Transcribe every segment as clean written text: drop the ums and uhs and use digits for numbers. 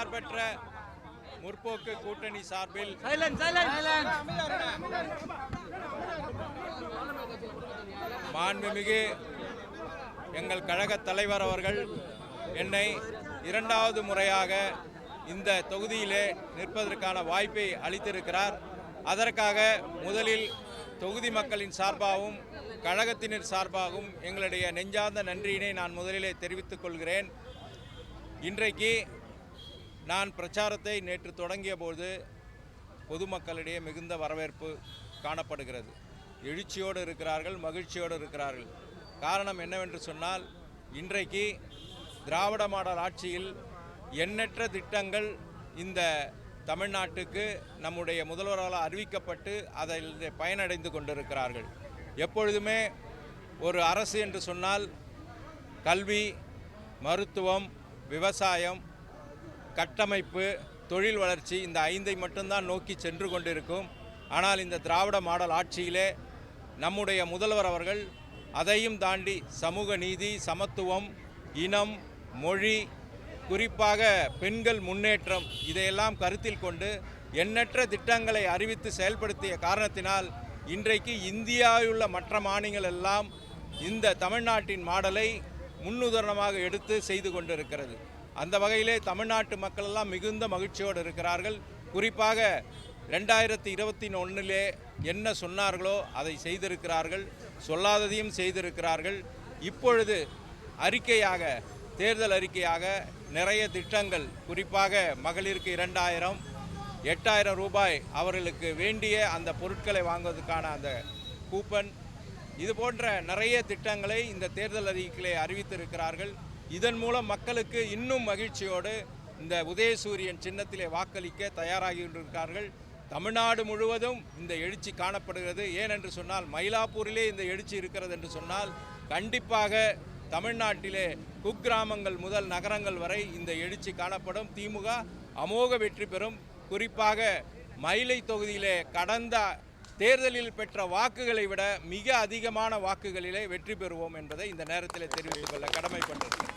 மதசார்பற்ற முற்போக்கு கூட்டணி சார்பில் மாண்புமிகு எங்கள் கழக தலைவர் அவர்கள் என்னை இரண்டாவது முறையாக இந்த தொகுதியிலே நிற்பதற்கான வாய்ப்பை அளித்திருக்கிறார். அதற்காக முதலில் தொகுதி மக்களின் சார்பாகவும் கழகத்தினர் சார்பாகவும் எங்களுடைய நெஞ்சார்ந்த நன்றியினை நான் முதலிலே தெரிவித்துக் கொள்கிறேன். இன்றைக்கு நான் பிரச்சாரத்தை நேற்று தொடங்கிய போது பொதுமக்களிடையே மிகுந்த வரவேற்பு காணப்படுகிறது. எழுச்சியோடு இருக்கிறார்கள், மகிழ்ச்சியோடு இருக்கிறார்கள். காரணம் என்னவென்று சொன்னால், இன்றைக்கு திராவிட மாடல் ஆட்சியில் எண்ணற்ற திட்டங்கள் இந்த தமிழ்நாட்டுக்கு நம்முடைய முதல்வரால் அறிவிக்கப்பட்டு அதில் பயனடைந்து கொண்டிருக்கிறார்கள். எப்பொழுதுமே ஒரு அரசு என்று சொன்னால் கல்வி, மருத்துவம், விவசாயம், கட்டமைப்பு, தொழில் வளர்ச்சி இந்த 5ஐ மட்டும்தான் நோக்கி சென்று கொண்டிருக்கும். ஆனால் இந்த திராவிட மாடல் ஆட்சியிலே நம்முடைய முதல்வர் அவர்கள் அதையும் தாண்டி சமூக நீதி, சமத்துவம், இனம், மொழி, குறிப்பாக பெண்கள் முன்னேற்றம் இதையெல்லாம் கருத்தில் கொண்டு எண்ணற்ற திட்டங்களை அறிவித்து செயல்படுத்திய காரணத்தினால் இன்றைக்கு இந்தியாவிலுள்ள மற்ற மாநிலங்கள் எல்லாம் இந்த தமிழ்நாட்டின் மாடலை முன்னுதாரணமாக எடுத்து செய்து கொண்டிருக்கிறது. அந்த வகையிலே தமிழ்நாட்டு மக்கள் எல்லாம் மிகுந்த மகிழ்ச்சியோடு இருக்கிறார்கள். குறிப்பாக 2021 என்ன சொன்னார்களோ அதை செய்திருக்கிறார்கள், சொல்லாததையும் செய்திருக்கிறார்கள். இப்பொழுது அறிக்கையாக, தேர்தல் அறிக்கையாக நிறைய திட்டங்கள், குறிப்பாக மகளிருக்கு 2000, 8000 ரூபாய் அவர்களுக்கு வேண்டிய அந்த பொருட்களை வாங்குவதற்கான அந்த கூப்பன், இது போன்ற நிறைய திட்டங்களை இந்த தேர்தல் அறிக்கையிலே அறிவித்திருக்கிறார்கள். இதன் மூலம் மக்களுக்கு இன்னும் மகிழ்ச்சியோடு இந்த உதயசூரியன் சின்னத்திலே வாக்களிக்க தயாராகி கொண்டிருக்கிறார்கள். தமிழ்நாடு முழுவதும் இந்த எழுச்சி காணப்படுகிறது. ஏனென்று சொன்னால் மயிலாப்பூரிலே இந்த எழுச்சி இருக்கிறது என்று சொன்னால் கண்டிப்பாக தமிழ்நாட்டிலே குக்கிராமங்கள் முதல் நகரங்கள் வரை இந்த எழுச்சி காணப்படும். திமுக அமோக வெற்றி பெறும். குறிப்பாக மயிலை தொகுதியிலே கடந்த தேர்தலில் பெற்ற வாக்குகளை விட மிக அதிகமான வாக்குகளிலே வெற்றி பெறுவோம் என்பதை இந்த நேரத்தில் தெரிவித்துக் கொள்ள கடமைப்பட்டிருக்கிறேன்.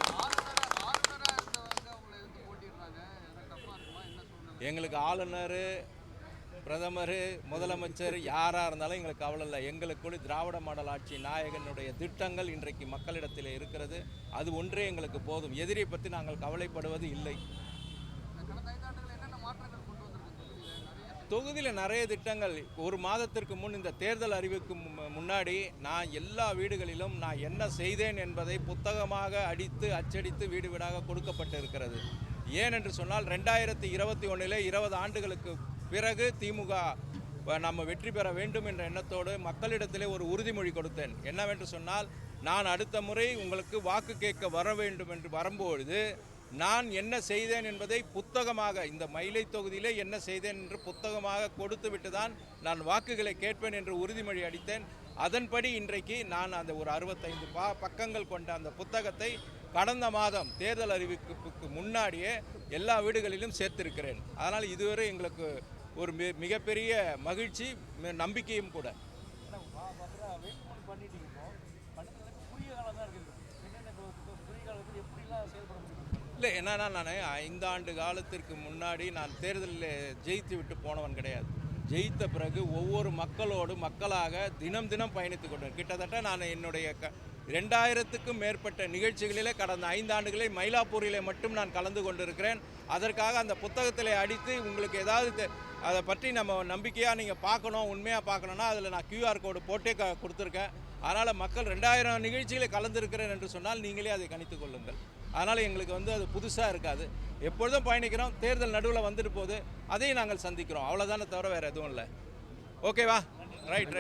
எங்களுக்கு ஆளுநர், பிரதமர், முதலமைச்சர் யாராக இருந்தாலும் எங்களுக்கு கவலை இல்லை. எங்களுக்குள்ள திராவிட மாடல் ஆட்சி நாயகனுடைய திட்டங்கள் இன்றைக்கு மக்களிடத்தில் இருக்கிறது. அது ஒன்றே எங்களுக்கு போதும். எதிரியை பற்றி நாங்கள் கவலைப்படுவது இல்லை. தொகுதியில் நிறைய திட்டங்கள். ஒரு மாதத்திற்கு முன் இந்த தேர்தல் அறிவிக்கும் முன்னாடி நான் எல்லா வீடுகளிலும் நான் என்ன செய்தேன் என்பதை புத்தகமாக அச்சடித்து வீடு வீடாக கொடுக்கப்பட்டு இருக்கிறது. ஏனென்று சொன்னால் 2021 20 ஆண்டுகளுக்கு பிறகு திமுக நம்ம வெற்றி பெற வேண்டும் என்ற எண்ணத்தோடு மக்களிடத்திலே ஒரு உறுதிமொழி கொடுத்தேன். என்னவென்று சொன்னால், நான் அடுத்த முறை உங்களுக்கு வாக்கு கேட்க வர வேண்டும் என்று வரும்பொழுது நான் என்ன செய்தேன் என்பதை புத்தகமாக, இந்த மயிலை தொகுதியிலே என்ன செய்தேன் என்று புத்தகமாக கொடுத்து விட்டு தான் நான் வாக்குகளை கேட்பேன் என்று உறுதிமொழி அளித்தேன். அதன்படி இன்றைக்கு நான் அந்த ஒரு 65 பக்கங்கள் கொண்ட அந்த புத்தகத்தை கடந்த மாதம் தேர்தல் அறிவிப்புக்கு முன்னாடியே எல்லா வீடுகளிலும் சேர்த்திருக்கிறேன். அதனால் இதுவரை எங்களுக்கு ஒரு மிகப்பெரிய மகிழ்ச்சி, நம்பிக்கையும் கூட. இல்லை, என்னன்னா நான் 5 ஆண்டு காலத்திற்கு முன்னாடி நான் தேர்தலில் ஜெயித்து விட்டு போனவன் கிடையாது. ஜெயித்த பிறகு ஒவ்வொரு மக்களாக தினம் தினம் பயணித்து கொண்டேன். கிட்டத்தட்ட நான் என்னுடைய 2000க்கும் மேற்பட்ட நிகழ்ச்சிகளிலே கடந்த 5 ஆண்டுகளில் மயிலாப்பூரிலே மட்டும் நான் கலந்து கொண்டிருக்கிறேன். அதற்காக அந்த புத்தகத்தில் அடித்து உங்களுக்கு ஏதாவது அதை பற்றி நம்ம நம்பிக்கையாக நீங்கள் பார்க்கணும், உண்மையாக பார்க்கணுன்னா அதில் நான் QR கோடு போட்டே கொடுத்துருக்கேன். அதனால் மக்கள் 2000 நிகழ்ச்சியில் கலந்துருக்கிறேன் என்று சொன்னால் நீங்களே அதை கணித்து கொள்ளுங்கள். அதனால் எங்களுக்கு அது புதுசாக இருக்காது. எப்பொழுதும் பயணிக்கிறோம். தேர்தல் நடுவில் வந்துட்டு போகுது, அதையும் நாங்கள் சந்திக்கிறோம். அவ்வளோதானே தவிர வேறு எதுவும் இல்லை. ஓகேவா? ரைட்.